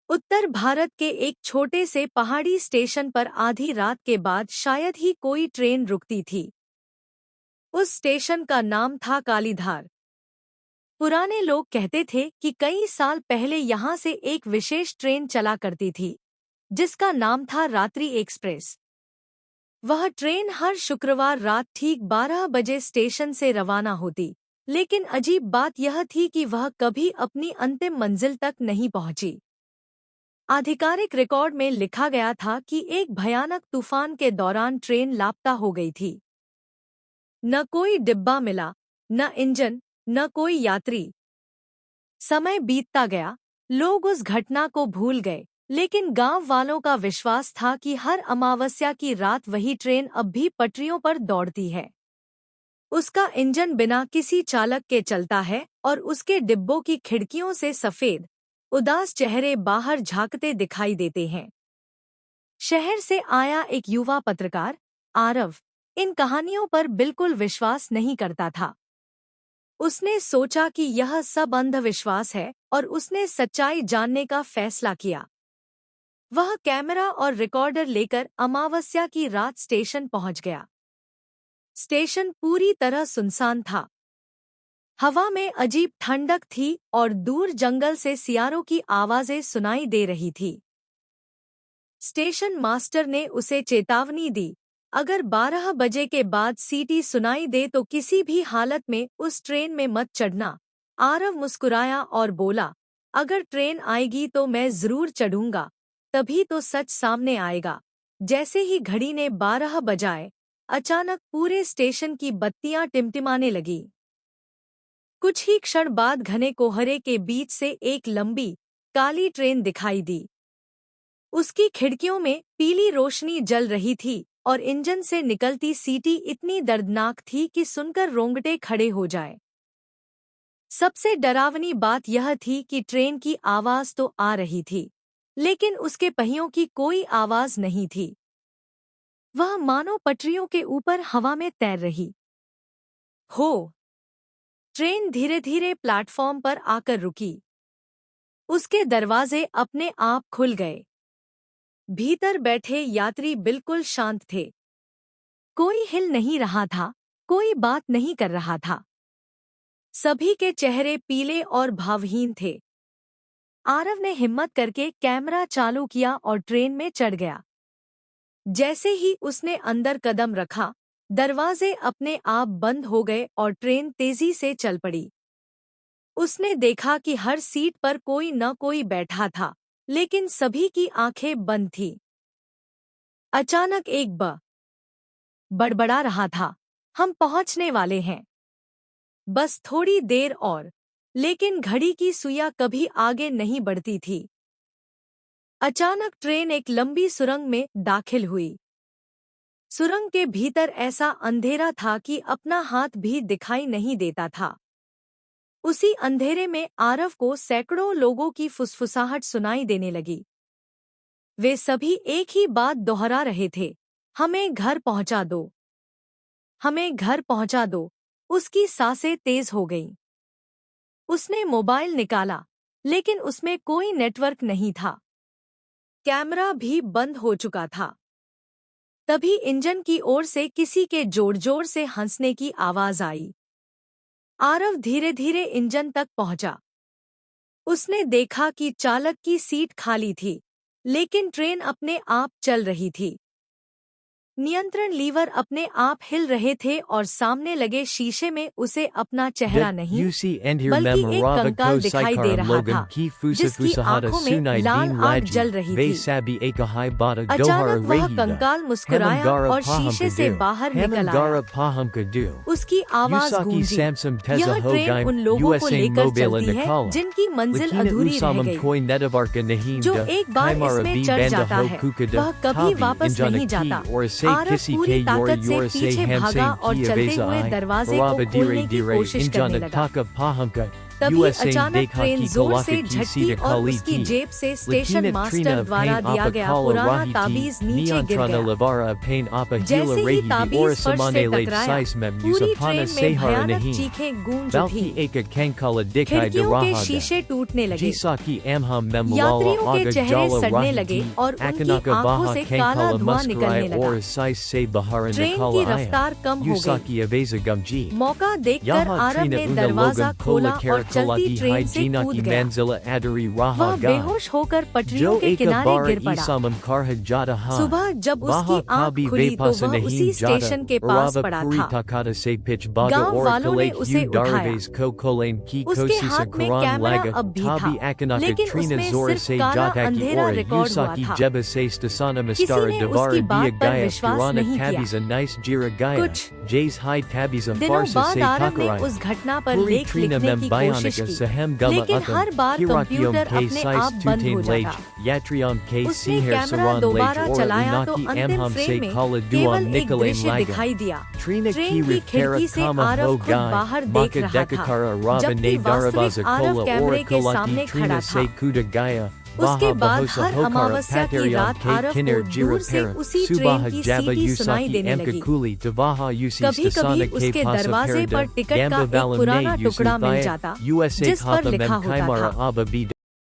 उत्तर भारत के एक छोटे से पहाड़ी स्टेशन पर आधी रात के बाद शायद ही कोई ट्रेन रुकती थी। उस स्टेशन का नाम था कालीधार। पुराने लोग कहते थे कि कई साल पहले यहाँ से एक विशेष ट्रेन चला करती थी, जिसका नाम था रात्रि एक्सप्रेस। वह ट्रेन हर शुक्रवार रात ठीक 12 बजे स्टेशन से रवाना होती, लेकिन अजीब बात यह थी कि वह कभी अपनी अंतिम मंजिल तक नहीं पहुंची। आधिकारिक रिकॉर्ड में लिखा गया था कि एक भयानक तूफान के दौरान ट्रेन लापता हो गई थी। न कोई डिब्बा मिला, न इंजन, न कोई यात्री। समय बीतता गया, लोग उस घटना को भूल गए, लेकिन गांव वालों का विश्वास था कि हर अमावस्या की रात वही ट्रेन अब भी पटरियों पर दौड़ती है। उसका इंजन बिना किसी चालक के चलता है और उसके डिब्बों की खिड़कियों से सफेद, उदास चेहरे बाहर झांकते दिखाई देते हैं। शहर से आया एक युवा पत्रकार, आरव, इन कहानियों पर बिल्कुल विश्वास नहीं करता था। उसने सोचा कि यह सब अंधविश्वास है और उसने सच्चाई जानने का फैसला किया। वह कैमरा और रिकॉर्डर लेकर अमावस्या की रात स्टेशन पहुंच गया। स्टेशन पूरी तरह सुनसान था। हवा में अजीब ठंडक थी और दूर जंगल से सियारों की आवाजें सुनाई दे रही थी। स्टेशन मास्टर ने उसे चेतावनी दी, अगर 12 बजे के बाद सीटी सुनाई दे तो किसी भी हालत में उस ट्रेन में मत चढ़ना। आरव मुस्कुराया और बोला, अगर ट्रेन आएगी तो मैं जरूर चढ़ूंगा, तभी तो सच सामने आएगा। जैसे ही घड़ी ने 12 बजाए, अचानक पूरे स्टेशन की बत्तियां टिमटिमाने लगी। कुछ ही क्षण बाद घने कोहरे के बीच से एक लंबी, काली ट्रेन दिखाई दी। उसकी खिड़कियों में पीली रोशनी जल रही थी और इंजन से निकलती सीटी इतनी दर्दनाक थी कि सुनकर रोंगटे खड़े हो जाए। सबसे डरावनी बात यह थी कि ट्रेन की आवाज तो आ रही थी, लेकिन उसके पहियों की कोई आवाज नहीं थी। वह मानो पटरियों के ऊपर हवा में तैर रही हो। ट्रेन धीरे धीरे प्लेटफॉर्म पर आकर रुकी। उसके दरवाजे अपने आप खुल गए। भीतर बैठे यात्री बिल्कुल शांत थे। कोई हिल नहीं रहा था, कोई बात नहीं कर रहा था। सभी के चेहरे पीले और भावहीन थे। आरव ने हिम्मत करके कैमरा चालू किया और ट्रेन में चढ़ गया। जैसे ही उसने अंदर कदम रखा, दरवाजे अपने आप बंद हो गए और ट्रेन तेजी से चल पड़ी। उसने देखा कि हर सीट पर कोई न कोई बैठा था, लेकिन सभी की आंखें बंद थीं। अचानक एक बड़बड़ा रहा था, हम पहुंचने वाले हैं, बस थोड़ी देर और। लेकिन घड़ी की सुइयां कभी आगे नहीं बढ़ती थी। अचानक ट्रेन एक लंबी सुरंग में दाखिल हुई। सुरंग के भीतर ऐसा अंधेरा था कि अपना हाथ भी दिखाई नहीं देता था। उसी अंधेरे में आरव को सैकड़ों लोगों की फुसफुसाहट सुनाई देने लगी। वे सभी एक ही बात दोहरा रहे थे, हमें घर पहुंचा दो, हमें घर पहुंचा दो। उसकी सांसें तेज हो गईं। उसने मोबाइल निकाला, लेकिन उसमें कोई नेटवर्क नहीं था। कैमरा भी बंद हो चुका था। तभी इंजन की ओर से किसी के जोर-जोर से हंसने की आवाज आई। आरव धीरे धीरे इंजन तक पहुंचा। उसने देखा कि चालक की सीट खाली थी, लेकिन ट्रेन अपने आप चल रही थी। नियंत्रण लीवर अपने आप हिल रहे थे और सामने लगे शीशे में उसे अपना चेहरा नहीं, बल्कि एक कंकाल दिखाई दे रहा था, जिसकी आंखों में लाल आग जल रही थी। अचानक वह कंकाल मुस्कुराया और शीशे से बाहर निकल आया। उसकी आवाज गूंजी, यह ट्रेन उन लोगों को लेकर चलती है जिनकी मंजिल अधूरी रह गई। जो एक बार इसमें चढ़ जाता है, वह कभी वापस नहीं जाता। आरव पूरी ताकत से पीछे भागा और चलते हुए दरवाजे को खोलने की कोशिश करने लगा। तभी USA अचानक देखा ट्रेन कि जोर से कलाकृति झटकी सीधे और खाली उसकी थी। जेब से स्टेशन Lieutenant मास्टर Trina द्वारा Payne दिया apa गया kala पुराना rahiti, ताबीज नीचे Neon गिर Trana गया। Lavara Payne apa जैसे hila ही rahi di ताबीज ora फर्श से samane late टकराया, sais mem पूरी usapana ट्रेन में sehara भयानक nahi। चीखें गूंज Balki उठी। eka kankala dikai खिड़कियों के darahaga। शीशे टूटने लगे। Jisaki amham memlala यात्रियों के aga चेहरे jala सड़ने लगे rahiti, और उनकी akanaka आंखों baha से काला kankala धुआं निकलने muskarai लगा। ora sais se bahara train की nakala aya। रफ्तार कम हो गई। Usaki aveza gumji। मौका देखकर Yaha आरव Trina ने una दरवाजा logan खोला kola और चलती karakolaki ट्रेन से कूद hijinaki गया। manzila adari वह raha gai। बेहोश होकर पटरियों Jo के eka किनारे bara गिर पड़ा। isamam karha jada ha। सुबह जब उसकी Baha आंख kabi खुली तो vepasa वह उसी nahim jada, स्टेशन के पास urava पड़ा puri था। takata se pitch baga गांव ora वालों ने kalake उसे hu उठाया। daraves ko kolen ki उसके kosisa हाथ में karan कैमरा laga, अब भी था, tabi akanaka लेकिन Trina उसमें zora सिर्फ se काला jataki अंधेरा ora रिकॉर्ड हुआ Usaki था। jeba se stasana किसी mastara ने devara उसकी बात dia पर gaya विश्वास purana नहीं किया। tabis a nice jira gaya, कुछ jays high tabis a दिनों farsa बाद se आरव ने takaraya। उस घटना पर Puri लेख Trina लिखने mem की कोशिश bionica की, sahem gama लेकिन utam, हर बार hirakium कंप्यूटर ke अपने sais आप बंद हो tutain जाता। lage, yatrium ke उसने siher कैमरा saran दोबारा lage ora चलाया तो unaki अंतिम amham फ्रेम se में kala केवल duam एक nikolain दृश्य laga। दिखाई दिया। Trina ट्रेन ki की rifkara खिड़की से kama आरव ho खुद gai, बाहर देख maka रहा था, dekakara rava जबकि ne वास्तविक darabaza आरव kola कैमरे ora के सामने kalaki खड़ा Trina था। se kuda gaya, उसके baha बाद bahosa हर hokara अमावस्या की paterion रात ke आरव को kiner jira दूर से pera, उसी ट्रेन subaha की jaba सीटी सुनाई usaki देने emka लगी। kuli tavaha usi कभी-कभी stasana ke उसके pasa दरवाजे पर perda, टिकट का gamba एक valam पुराना ne टुकड़ा मिल usuvaya, जाता, USA जिस पर kapa लिखा mem होता kaimara था, aba bida।